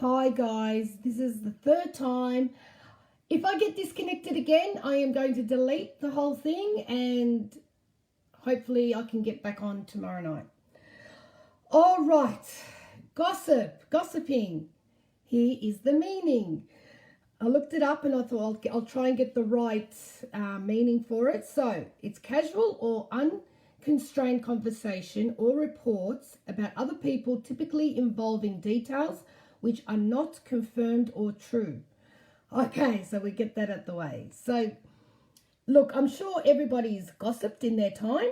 Hi guys, this is the third time. If I get disconnected again, I am going to delete the whole thing and hopefully I can get back on tomorrow night. All right, gossiping. Here is the meaning. I looked it up and I thought I'll try and get the right meaning for it. So it's casual or unconstrained conversation or reports about other people, typically involving details which are not confirmed or true. Okay, so we get that out the way. So, look, I'm sure everybody's gossiped in their time.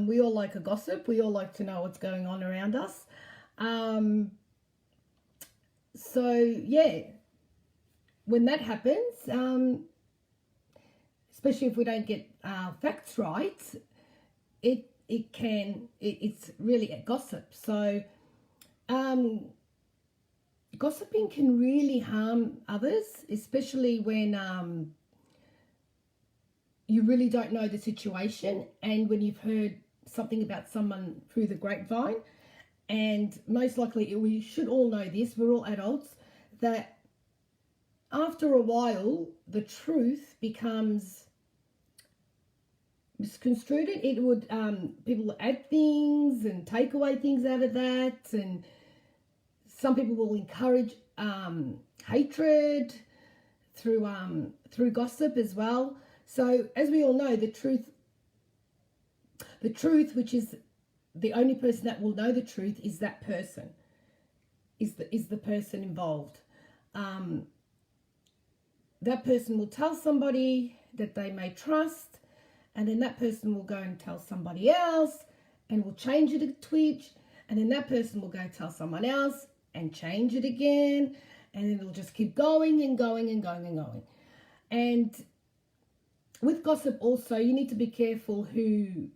We all like a gossip. We all like to know what's going on around us. So, yeah, when that happens, especially if we don't get facts right, it's really a gossip. So, gossiping can really harm others, especially when you really don't know the situation and when you've heard something about someone through the grapevine. And most likely, we should all know this, we're all adults, that after a while, the truth becomes misconstrued. It would, people add things and take away things out of that, and some people will encourage hatred through gossip as well. So as we all know, the truth, which is the only person that will know the truth, is that person, is the person involved. That person will tell somebody that they may trust, and then that person will go and tell somebody else and will change it a twitch, and then that person will go tell someone else and change it again, and it'll just keep going and going and going and going. And with gossip also, you need to be careful who's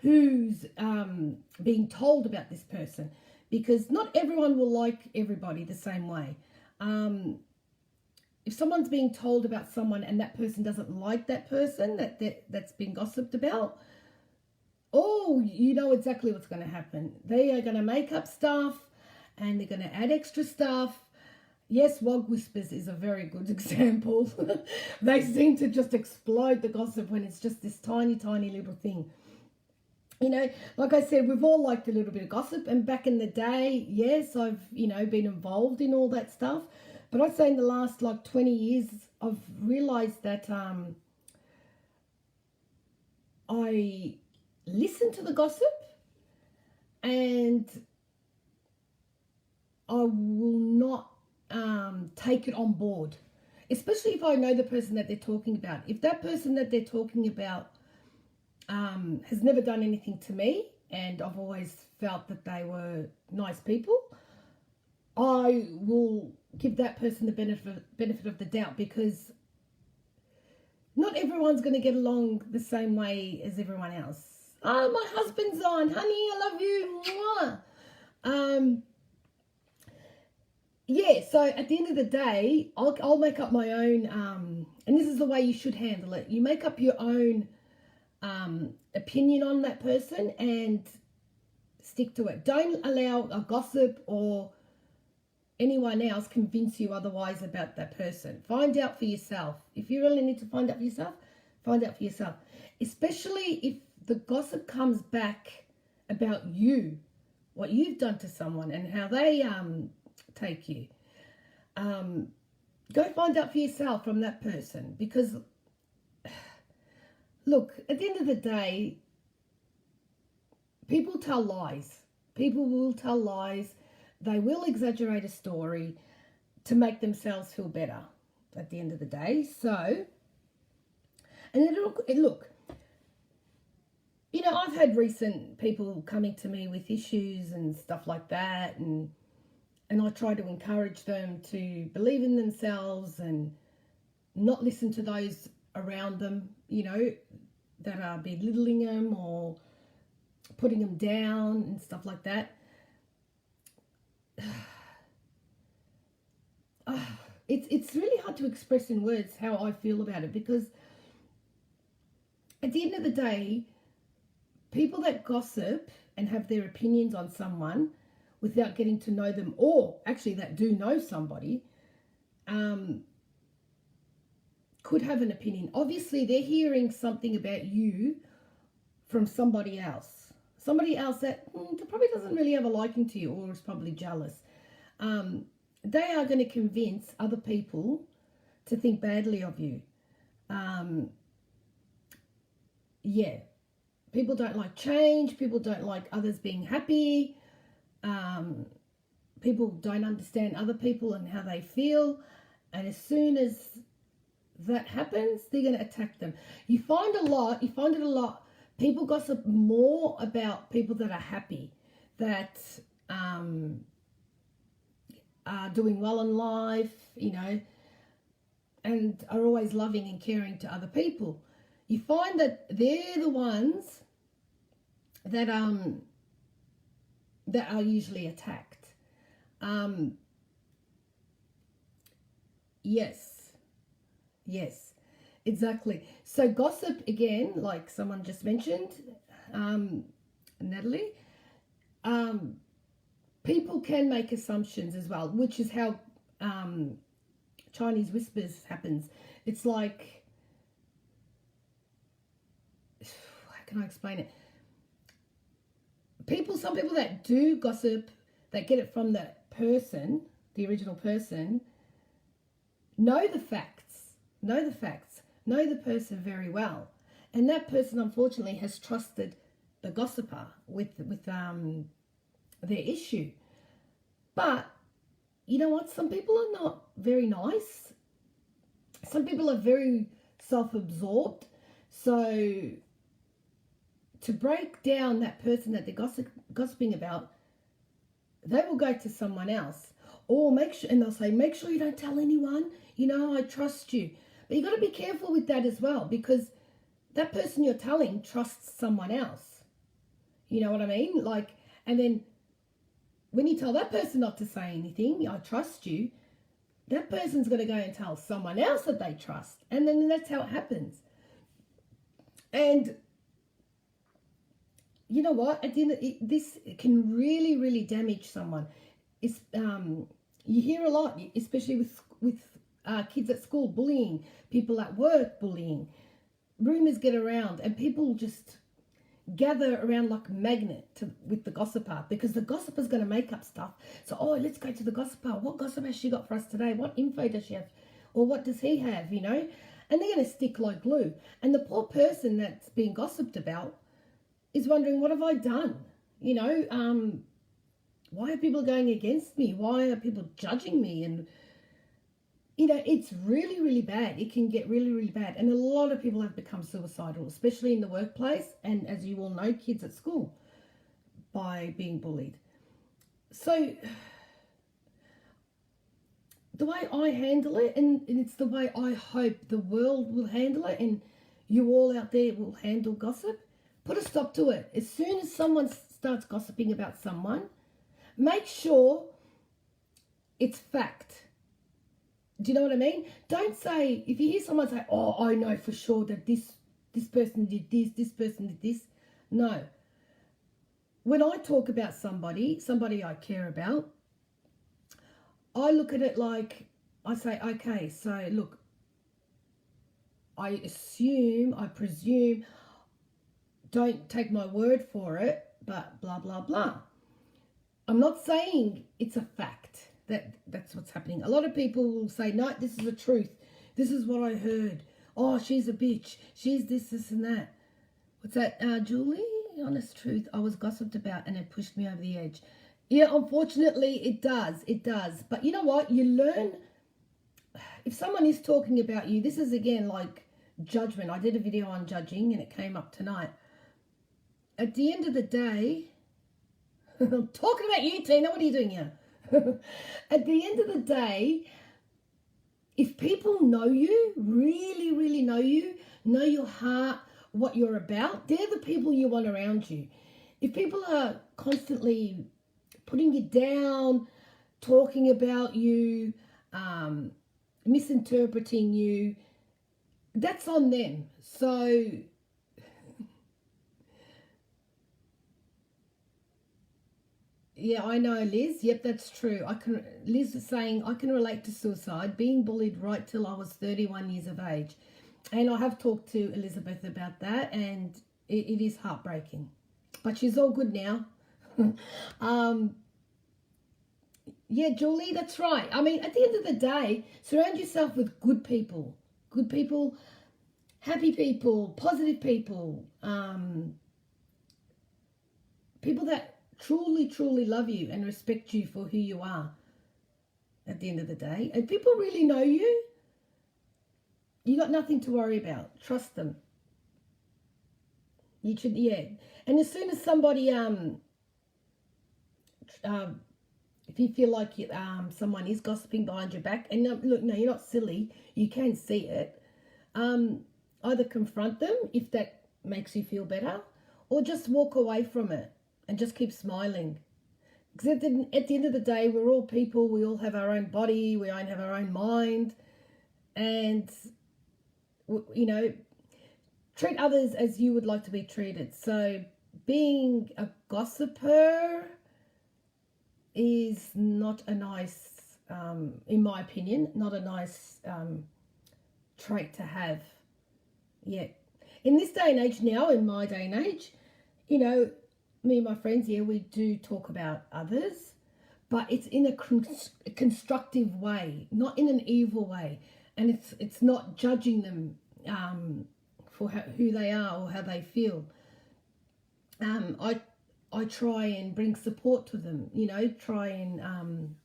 being told about this person, because not everyone will like everybody the same way. If someone's being told about someone and that person doesn't like that person that's been gossiped about, oh, you know exactly what's going to happen. They are going to make up stuff and they're going to add extra stuff. Yes, Wog Whispers is a very good example. They seem to just explode the gossip when it's just this tiny, tiny little thing. You know, like I said, we've all liked a little bit of gossip. And back in the day, yes, I've, been involved in all that stuff. But I'd say in the last 20 years, I've realised that I listen to the gossip and I will not take it on board, especially if I know the person that they're talking about. If that person that they're talking about has never done anything to me and I've always felt that they were nice people, I will give that person the benefit of the doubt, because not everyone's going to get along the same way as everyone else. Oh, my husband's on. Honey, I love you. Mwah. Yeah, so at the end of the day, I'll make up my own, and this is the way you should handle it. You make up your own opinion on that person and stick to it. Don't allow a gossip or anyone else convince you otherwise about that person. Find out for yourself. If you really need to find out for yourself, find out for yourself. Especially if the gossip comes back about you, what you've done to someone and how they take you. Go find out for yourself from that person, because look, at the end of the day, people tell lies. People will tell lies. They will exaggerate a story to make themselves feel better at the end of the day. So, and look, I've had recent people coming to me with issues and stuff like that, and I try to encourage them to believe in themselves and not listen to those around them, that are belittling them or putting them down and stuff like that. It's really hard to express in words how I feel about it, because at the end of the day, people that gossip and have their opinions on someone without getting to know them, or actually that do know somebody, could have an opinion. Obviously, they're hearing something about you from somebody else. Somebody else that probably doesn't really have a liking to you, or is probably jealous. They are going to convince other people to think badly of you. Yeah. People don't like change. People don't like others being happy. People don't understand other people and how they feel. And as soon as that happens, they're going to attack them. You find it a lot. People gossip more about people that are happy, that are doing well in life, and are always loving and caring to other people. You find that they're the ones that are usually attacked. Yes, exactly. So gossip, again, like someone just mentioned, Natalie, people can make assumptions as well, which is how Chinese whispers happens. It's like, how can I explain it? Some people that do gossip, that get it from the person, the original person, know the facts, know the person very well. And that person, unfortunately, has trusted the gossiper with their issue. But you know what? Some people are not very nice. Some people are very self-absorbed. So to break down that person that they're gossiping about, they will go to someone else, or and they'll say, make sure you don't tell anyone, I trust you. But you got to be careful with that as well, because that person you're telling trusts someone else. You know what I mean? And then when you tell that person not to say anything, I trust you, that person's going to go and tell someone else that they trust. And then that's how it happens. And you know what? At the end, this can really, really damage someone. You hear a lot, especially with kids at school, bullying, people at work bullying. Rumors get around, and people just gather around like a magnet with the gossiper, because the gossiper's going to make up stuff. So, let's go to the gossiper. What gossip has she got for us today? What info does she have? Or what does he have, And they're going to stick like glue. And the poor person that's being gossiped about is wondering, what have I done? Why are people going against me? Why are people judging me? And, it's really, really bad. It can get really, really bad. And a lot of people have become suicidal, especially in the workplace. And as you all know, kids at school, by being bullied. So the way I handle it, and it's the way I hope the world will handle it, and you all out there will handle gossip, put a stop to it. As soon as someone starts gossiping about someone, make sure it's fact. Do you know what I mean? Don't say, if you hear someone say, I know for sure that this person did this person did this. No. When I talk about somebody I care about, I look at it like, I say, okay, so look, I presume, don't take my word for it, but blah, blah, blah. I'm not saying it's a fact that's what's happening. A lot of people will say, no, this is the truth. This is what I heard. Oh, she's a bitch. She's this and that. What's that, Julie? Honest truth, I was gossiped about and it pushed me over the edge. Yeah, unfortunately, it does. But you know what? You learn, if someone is talking about you, this is again like judgment. I did a video on judging and it came up tonight. At the end of the day, I'm talking about you, Tina. What are you doing here? At the end of the day, if people know you, really, really know you, know your heart, what you're about, they're the people you want around you. If people are constantly putting you down, talking about you, misinterpreting you, that's on them. So Yeah, I know, Liz. Yep, that's true. Liz is saying, I can relate to suicide, being bullied right till I was 31 years of age. And I have talked to Elizabeth about that, and it is heartbreaking. But she's all good now. um, yeah, Julie, that's right. I mean, at the end of the day, surround yourself with good people. Good people, happy people, positive people, people that truly, truly love you and respect you for who you are at the end of the day. And people really know you. You got nothing to worry about. Trust them. You should, yeah. And as soon as somebody, if you feel like someone is gossiping behind your back, and look, no, you're not silly. You can see it. Either confront them if that makes you feel better, or just walk away from it and just keep smiling. Because at the end of the day, we're all people. We all have our own body. We all have our own mind. And, you know, treat others as you would like to be treated. So being a gossiper is not a nice, in my opinion, not a nice trait to have yet. In this day and age now, in my day and age, you know, me and my friends, yeah, we do talk about others, but it's in a constructive way, not in an evil way. And it's not judging them for who they are or how they feel. I try and bring support to them, you know, try and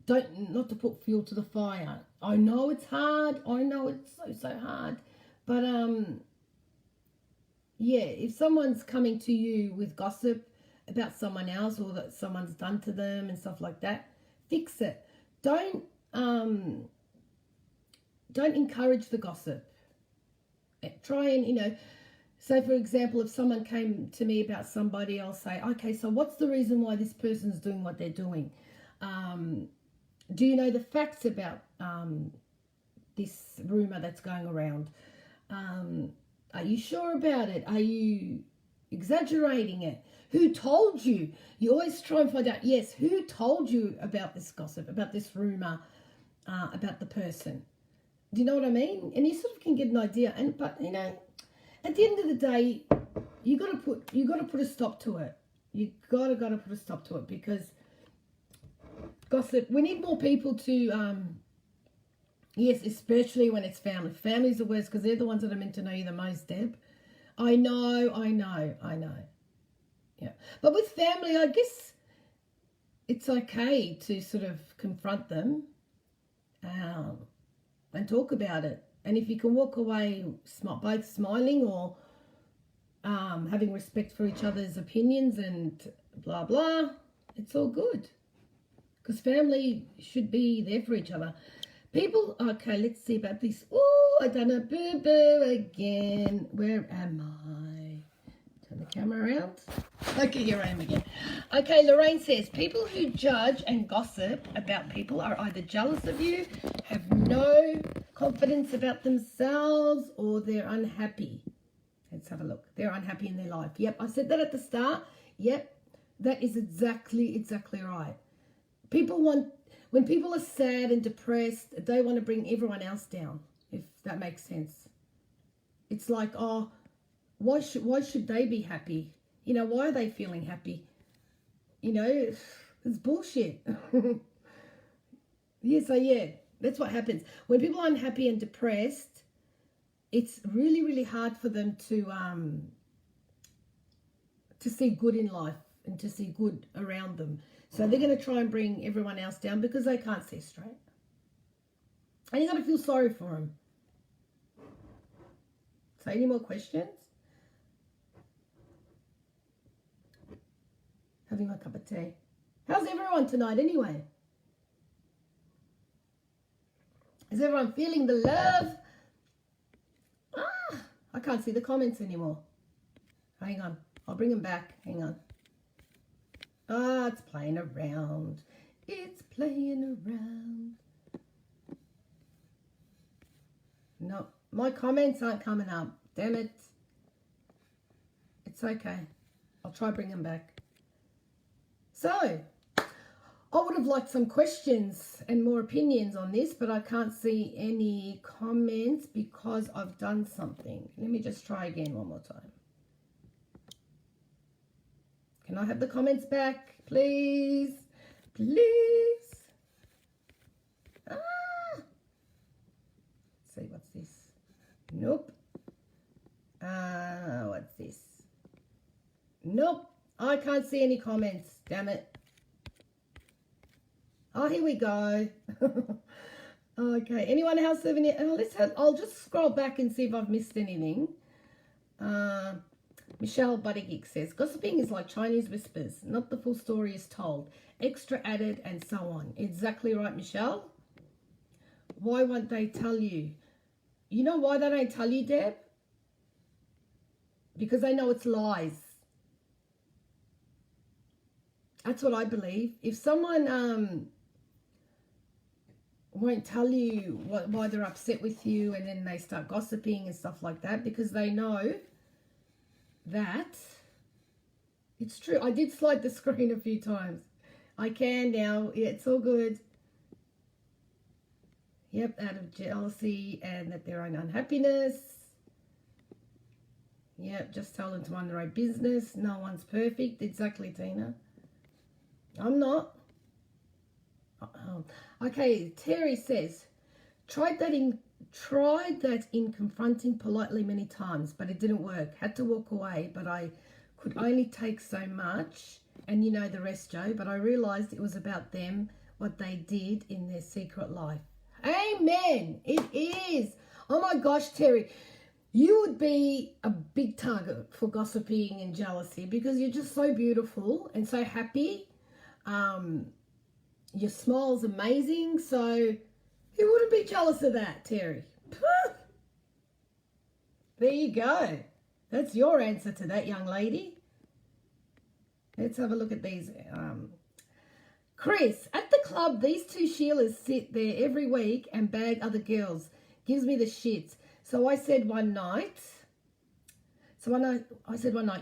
not to put fuel to the fire. I know it's hard. I know it's so hard. But yeah, if someone's coming to you with gossip about someone else or that someone's done to them and stuff like that, fix it. Don't encourage the gossip. Try and, you know, so for example, if someone came to me about somebody, I'll say, okay, so what's the reason why this person's doing what they're doing? Do you know the facts about this rumor that's going around? Are you sure about it? Are you exaggerating it? Who told you? You always try and find out, yes, who told you about this gossip, about this rumor, about the person? Do you know what I mean? And you sort of can get an idea. But you know, at the end of the day, you got to put a stop to it. You gotta put a stop to it, because gossip. We need more people to. Yes, especially when it's family. Family's the worst, because they're the ones that are meant to know you the most, Deb. I know. Yeah. But with family, I guess it's okay to sort of confront them and talk about it. And if you can walk away both smiling or having respect for each other's opinions and blah, blah, it's all good. Because family should be there for each other. People, okay, let's see about this. Oh, I done a boo-boo again. Where am I? Turn the camera around. Okay, here I am again. Okay, Lorraine says, people who judge and gossip about people are either jealous of you, have no confidence about themselves, or they're unhappy. Let's have a look. They're unhappy in their life. Yep, I said that at the start. Yep, that is exactly right. When people are sad and depressed, they want to bring everyone else down, if that makes sense. It's like, oh, why should they be happy? You know, why are they feeling happy? You know, it's bullshit. Yeah, so yeah, that's what happens. When people are unhappy and depressed, it's really, really hard for them to see good in life and to see good around them. So they're going to try and bring everyone else down because they can't see straight. And you got to feel sorry for them. So any more questions? Having my cup of tea. How's everyone tonight anyway? Is everyone feeling the love? I can't see the comments anymore. Hang on. I'll bring them back. Hang on. It's playing around. It's playing around. No, my comments aren't coming up. Damn it. It's okay. I'll try bring them back. So, I would have liked some questions and more opinions on this, but I can't see any comments because I've done something. Let me just try again one more time. Can I have the comments back, please? Please. Ah. Let's see, what's this? Nope. What's this? Nope. I can't see any comments. Damn it. Oh, here we go. Okay. Anyone else have any? I'll just scroll back and see if I've missed anything. Michelle Buttigieg says, gossiping is like Chinese whispers. Not the full story is told. Extra added and so on. Exactly right, Michelle. Why won't they tell you? You know why they don't tell you, Deb? Because they know it's lies. That's what I believe. If someone won't tell you why they're upset with you, and then they start gossiping and stuff like that, because they know that it's true. I did slide the screen a few times. I can now. Yeah, it's all good. Yep, out of jealousy and that their own unhappiness. Yep, just tell them to mind their own business. No one's perfect. Exactly, Tina. I'm not. Okay, Terry says, tried that in confronting politely many times, but it didn't work. Had to walk away, but I could only take so much. And you know the rest, Joe. But I realised it was about them, what they did in their secret life. Amen. It is. Oh my gosh, Terry. You would be a big target for gossiping and jealousy because you're just so beautiful and so happy. Your smile's amazing, so who wouldn't be jealous of that, Terry? There you go. That's your answer to that, young lady. Let's have a look at these. Chris, at the club, these two Sheilas sit there every week and bag other girls. Gives me the shits. So I said one night,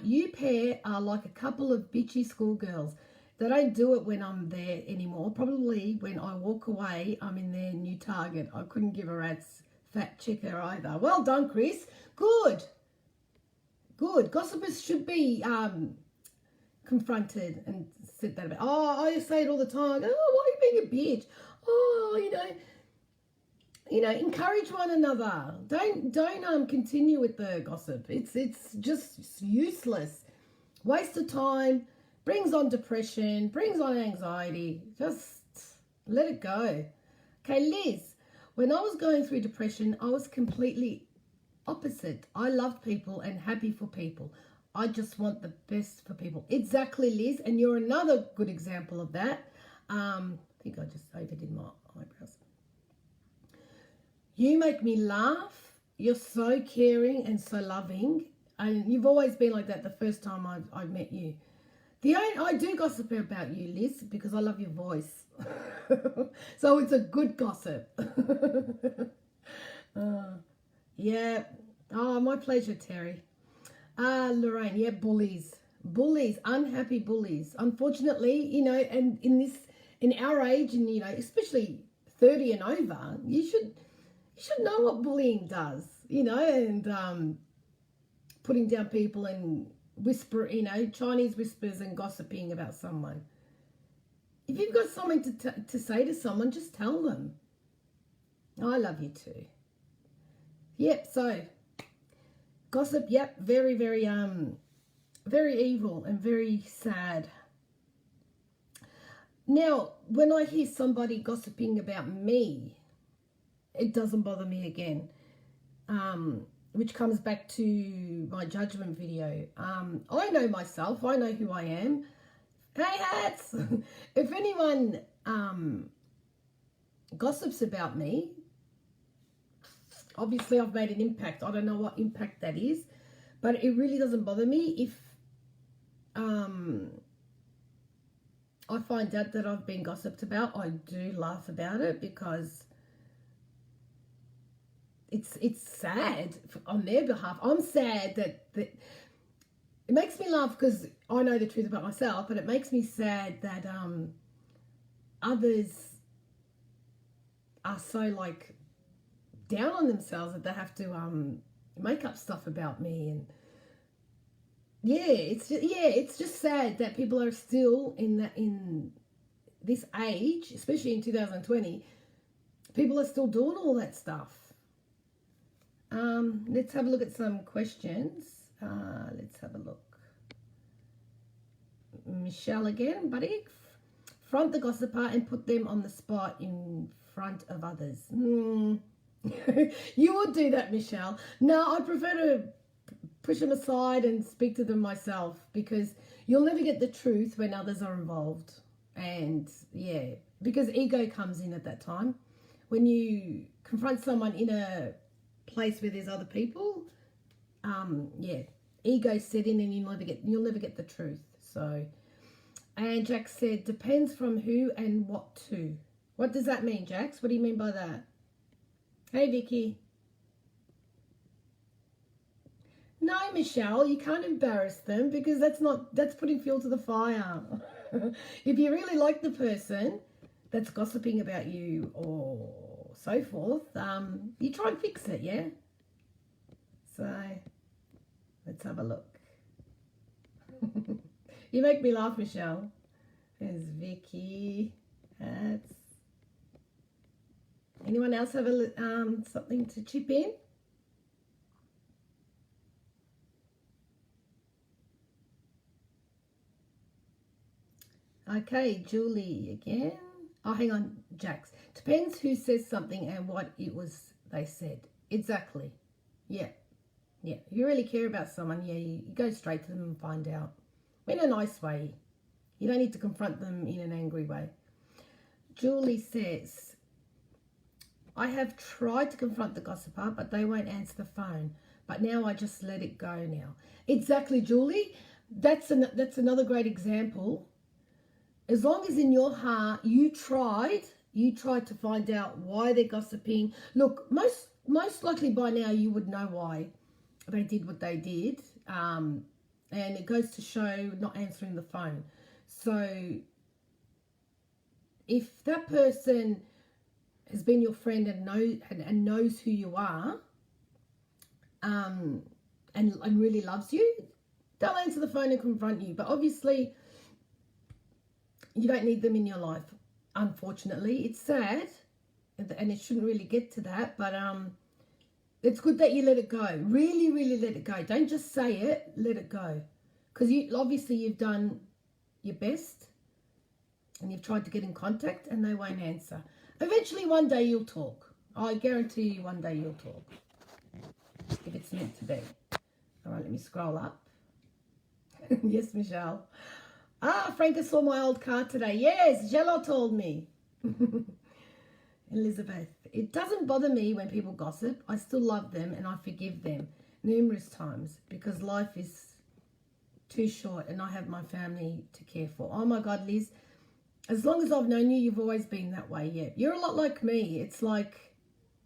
you pair are like a couple of bitchy schoolgirls. They don't do it when I'm there anymore. Probably when I walk away, I'm in their new target. I couldn't give a rat's fat checker either. Well done, Chris. Good. Good. Gossipers should be confronted and said that about. Oh, I say it all the time. Oh, why are you being a bitch? Oh, encourage one another. Don't continue with the gossip. It's just useless. Waste of time. Brings on depression, brings on anxiety. Just let it go. Okay, Liz, when I was going through depression, I was completely opposite. I loved people and happy for people. I just want the best for people. Exactly, Liz, and you're another good example of that. I think I just overdid my eyebrows. You make me laugh. You're so caring and so loving. And you've always been like that the first time I met you. I do gossip about you, Liz, because I love your voice. So it's a good gossip. Yeah. Oh, my pleasure, Terry. Lorraine, yeah, bullies. Bullies, unhappy bullies. Unfortunately, and in our age, and especially 30 and over, you should know what bullying does, and putting down people and Chinese whispers and gossiping about someone. If you've got something to say to someone, just tell them. I love you too. Yep, so gossip, yep, very, very, very evil and very sad. Now, when I hear somebody gossiping about me, it doesn't bother me again. Which comes back to my judgment video. I know myself. I know who I am. Hey, hats! If anyone gossips about me, obviously I've made an impact. I don't know what impact that is, but it really doesn't bother me if I find out that I've been gossiped about. I do laugh about it because it's sad on their behalf. I'm sad that it makes me laugh because I know the truth about myself, but it makes me sad that others are so like down on themselves that they have to make up stuff about me. And it's just sad that people are still in this age, especially in 2020. People are still doing all that stuff. Let's have a look at some questions. Let's have a look. Michelle again, buddy. Front the gossiper and put them on the spot in front of others. You would do that, Michelle. No, I prefer to push them aside and speak to them myself, because you'll never get the truth when others are involved. And yeah, because ego comes in at that time. When you confront someone in a place where there's other people, ego set in and you'll never get the truth. So, and Jack said, depends from who and what to. What does that mean, Jax? What do you mean by that? Hey, Vicky. No, Michelle, you can't embarrass them, because that's putting fuel to the fire. If you really like the person that's gossiping about you or so forth, you try and fix it, yeah? So, let's have a look. You make me laugh, Michelle. There's Vicky. That's... Anyone else have something to chip in? Okay, Julie again. Oh, hang on, Jax. Depends who says something and what it was they said. Exactly. Yeah. Yeah. If you really care about someone, you go straight to them and find out. In a nice way. You don't need to confront them in an angry way. Julie says, I have tried to confront the gossiper, but they won't answer the phone. But now I just let it go now. Exactly, Julie. That's another great example. As long as in your heart you tried to find out why they're gossiping. Look, most likely by now you would know why they did what they did. And it goes to show not answering the phone. So if that person has been your friend and knows who you are, and really loves you, they'll answer the phone and confront you. But obviously, you don't need them in your life. Unfortunately, it's sad, and it shouldn't really get to that. But it's good that you let it go. Really, really let it go. Don't just say it. Let it go, because you've done your best, and you've tried to get in contact, and they won't answer. Eventually, one day you'll talk. I guarantee you, one day you'll talk, if it's meant to be. All right, let me scroll up. Yes, Michelle. Franca saw my old car today. Yes, Jello told me. Elizabeth, it doesn't bother me when people gossip. I still love them and I forgive them numerous times, because life is too short and I have my family to care for. Oh my God, Liz, as long as I've known you, you've always been that way. Yeah, you're a lot like me. It's like,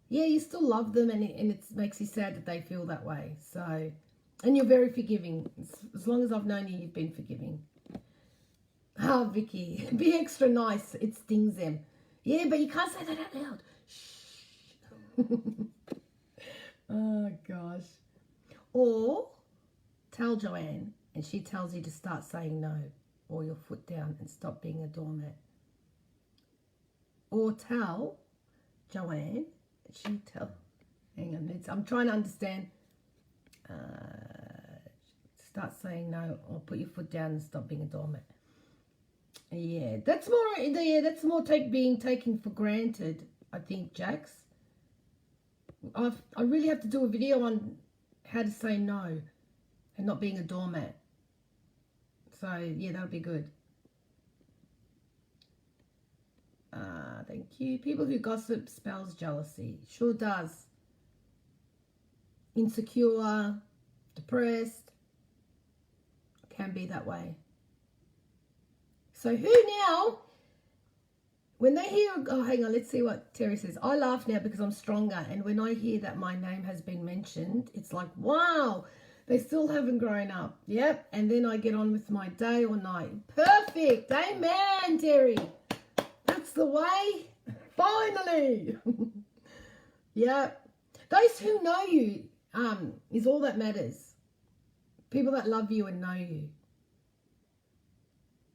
yeah, you still love them, and it makes you sad that they feel that way. So, and you're very forgiving. As long as I've known you, you've been forgiving. Vicky, be extra nice. It stings them. Yeah, but you can't say that out loud. Shh. Oh, gosh. Or tell Joanne, and she tells you to start saying no, or your foot down, and stop being a doormat. Or tell Joanne, hang on, I'm trying to understand. Start saying no, or put your foot down and stop being a doormat. Yeah, that's more being taken for granted, I think, Jax. I really have to do a video on how to say no and not being a doormat. So, yeah, that'll be good. Thank you. People who gossip spells jealousy. Sure does. Insecure, depressed. Can be that way. So who now, when they hear, oh, hang on, let's see what Terry says. I laugh now because I'm stronger. And when I hear that my name has been mentioned, it's like, wow, They still haven't grown up. Yep. And then I get on with my day or night. Perfect. Amen, Terry. That's the way. Finally. Yep. Those who know you is all that matters. People that love you and know you.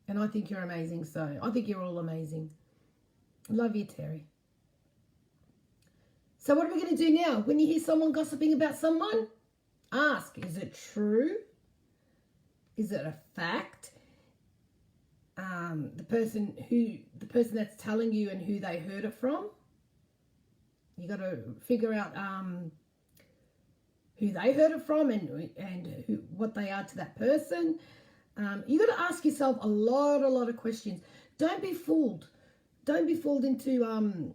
And I think you're amazing. So I think you're all amazing. Love you, Terry. So what are we going to do now? When you hear someone gossiping about someone, ask, is it true? Is it a fact? The person that's telling you and who they heard it from. You got to figure out who they heard it from and what they are to that person. You got to ask yourself a lot of questions. Don't be fooled. Don't be fooled into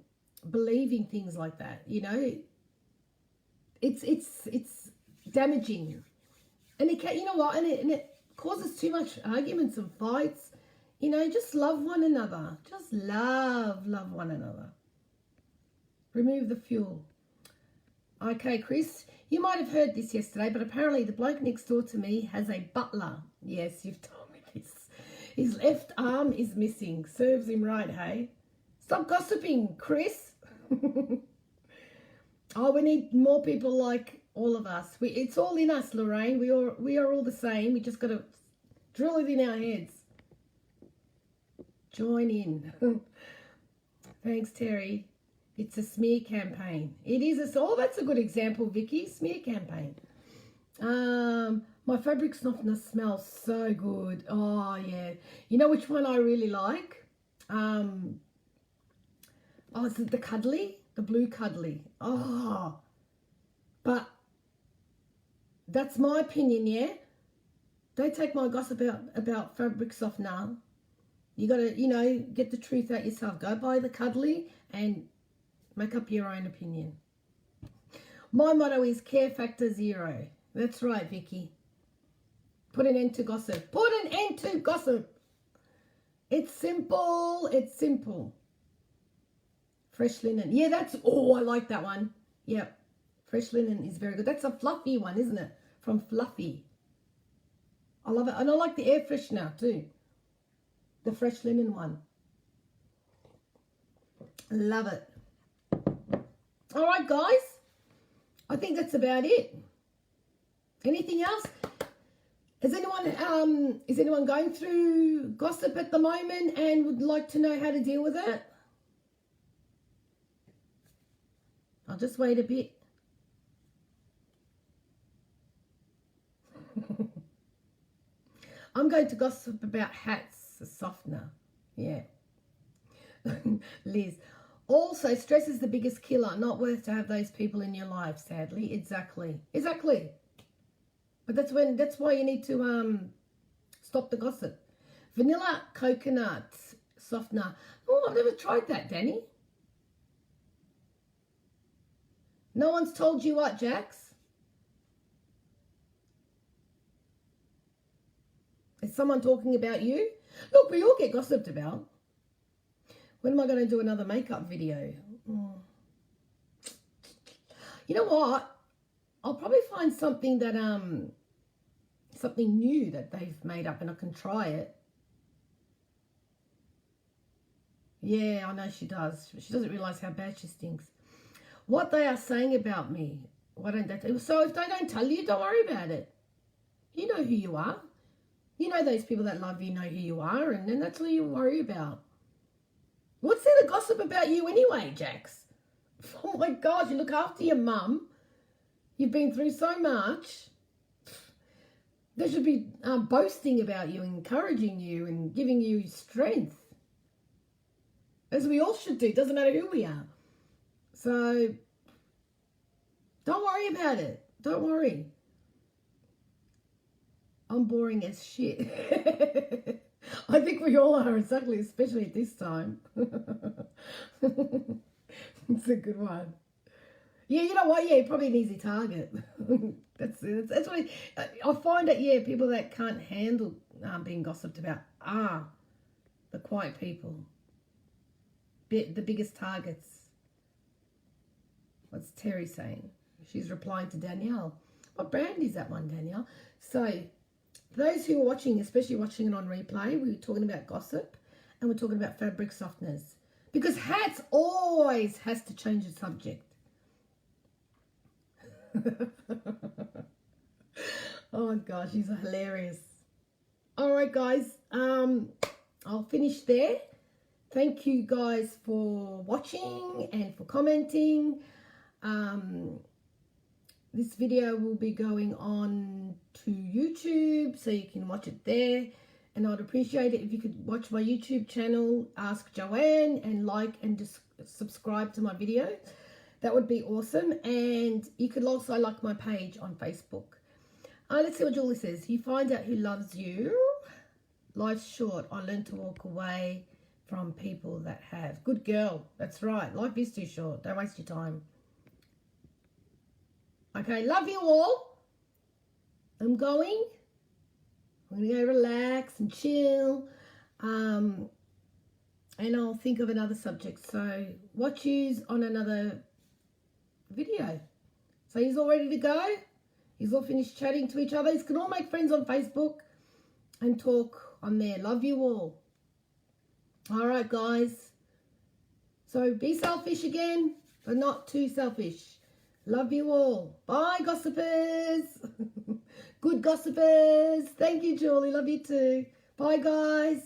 believing things like that. You know, it's damaging, and it can, you know what, and it causes too much arguments and fights. You know, just love one another. Just love one another. Remove the fuel. Okay, Chris, you might have heard this yesterday, but apparently the bloke next door to me has a butler. Yes, you've told me this. His left arm is missing. Serves him right, hey? Stop gossiping, Chris. Oh, we need more people like all of us. It's all in us, Lorraine. We are all the same. We just got to drill it in our heads. Join in. Thanks, Terry. It's a smear campaign. It is. Oh, that's a good example, Vicky. Smear campaign. My fabric softener smells so good. Oh, yeah. You know which one I really like? Oh, is it the Cuddly? The blue Cuddly. Oh. But that's my opinion, yeah? Don't take my gossip about fabric softener. You got to, you know, get the truth out yourself. Go buy the Cuddly and make up your own opinion. My motto is care factor 0. That's right, Vicky. Put an end to gossip. Put an end to gossip. It's simple. It's simple. Fresh linen. Yeah, that's... Oh, I like that one. Yep. Fresh linen is very good. That's a fluffy one, isn't it? From Fluffy. I love it. And I like the air freshener too. The fresh linen one. Love it. All right, guys. I think that's about it. Anything else? Is anyone going through gossip at the moment and would like to know how to deal with it? I'll just wait a bit. I'm going to gossip about hats, a softener. Yeah. Liz. Also, stress is the biggest killer. Not worth to have those people in your life, sadly. Exactly. But that's why you need to stop the gossip. Vanilla coconut softener. Oh, I've never tried that, Danny. No one's told you what, Jax? Is someone talking about you? Look, we all get gossiped about. When am I going to do another makeup video? Oh. You know what? I'll probably find something that something new that they've made up and I can try it. Yeah, I know she does. She doesn't realise how bad she stinks. What they are saying about me. Why don't they tell? So if they don't tell you, don't worry about it. You know who you are. You know those people that love you know who you are, and then that's all you worry about. What's there to gossip about you anyway, Jax? Oh my gosh, you look after your mum. You've been through so much. They should be boasting about you, encouraging you and giving you strength. As we all should do. Doesn't matter who we are. So, don't worry about it. Don't worry. I'm boring as shit. I think we all are, exactly, especially at this time. It's a good one. Yeah, you know what? Yeah, probably an easy target. That's what I find that, yeah, people that can't handle being gossiped about are the quiet people. The biggest targets. What's Terry saying? She's replying to Danielle. What brand is that one, Danielle? So, for those who are watching, especially watching it on replay, we were talking about gossip and we're talking about fabric softeners. Because hats always has to change the subject. Oh my gosh, he's hilarious. All right, guys. I'll finish there. Thank you guys for watching and for commenting. This video will be going on to YouTube, so you can watch it there. And I'd appreciate it if you could watch my YouTube channel, Ask Joanne, and like and just subscribe to my video. That would be awesome. And you could also like my page on Facebook. Let's see what Julie says. You find out who loves you. Life's short. I learned to walk away from people that have. Good girl. That's right. Life is too short. Don't waste your time. Okay, love you all. I'm going to go relax and chill. And I'll think of another subject. So watch yous on another video. So he's all ready to go. He's all finished chatting to each other. You can all make friends on Facebook and talk on there. Love you all. All right, guys. So be selfish again, but not too selfish. Love you all. Bye, gossipers. Good gossipers. Thank you, Julie. Love you too. Bye, guys.